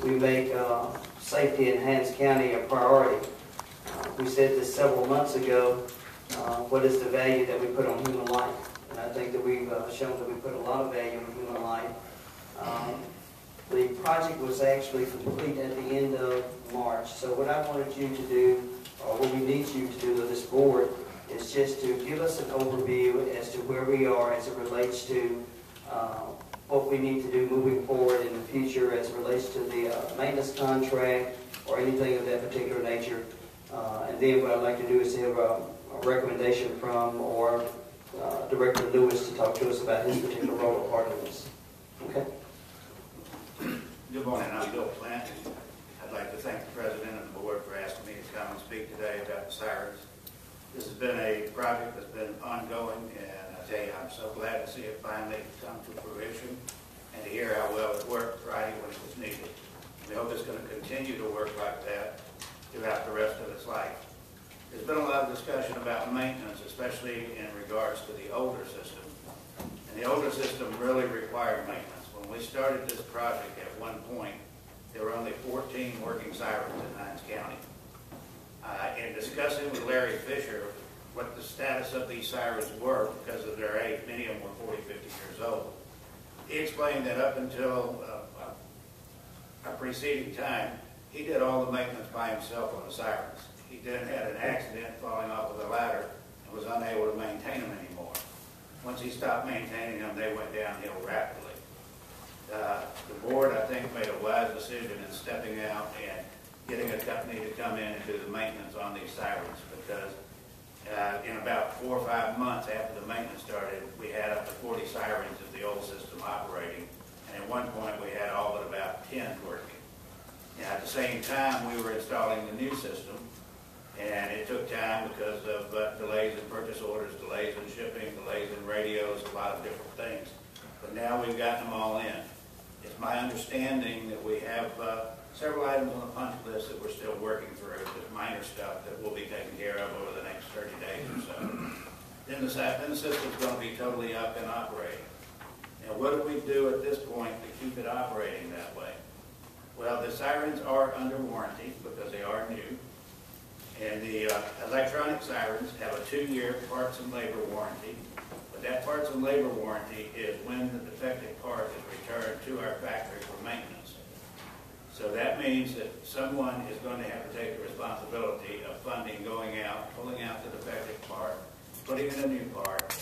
we make safety in Hinds County a priority. We said this several months ago, what is the value that we put on human life? And I think that we've shown that we put a lot of value on human life. The project was actually complete at the end of March. So what I wanted you to do, or what we need you to do with this board, is just to give us an overview as to where we are as it relates to what we need to do moving forward in the future as it relates to the maintenance contract or anything of that particular nature. And then what I'd like to do is have a recommendation from or Director Lewis to talk to us about his particular role or part of this. Okay? Good morning. I'm Bill Plant. I'd like to thank the President and the Board for asking me to come and speak today about the sirens. This has been a project that's been ongoing, and I tell you, I'm so glad to see it finally come to fruition and to hear how well it worked Friday when it was needed. We hope it's going to continue to work like that throughout the rest of its life. There's been a lot of discussion about maintenance, especially in regards to the older system. And the older system really required maintenance. When we started this project at one point, there were only 14 working sirens in Hinds County. In discussing with Larry Fisher what the status of these sirens were because of their age, many of them were 40, 50 years old, he explained that up until a preceding time, he did all the maintenance by himself on the sirens. He then had an accident falling off of the ladder and was unable to maintain them anymore. Once he stopped maintaining them, they went downhill rapidly. The board, I think, made a wise decision in stepping out and getting a company to come in and do the maintenance on these sirens, because in about 4 or 5 months after the maintenance started, we had up to 40 sirens of the old system operating, and at one point we had all but about 10 working. And at the same time, we were installing the new system, and it took time because of delays in purchase orders, delays in shipping, delays in radios, a lot of different things. But now we've gotten them all in. It's my understanding that we have several items on the punch list that we're still working through, just minor stuff that will be taken care of over the next 30 days or so. Then the system's going to be totally up and operating. Now, what do we do at this point to keep it operating that way? Well, the sirens are under warranty because they are new. And the electronic sirens have a 2-year parts and labor warranty. But that parts and labor warranty is when the defective part is returned to our factory for maintenance. So that means that someone is going to have to take the responsibility of funding going out, pulling out the defective part, putting in a new part,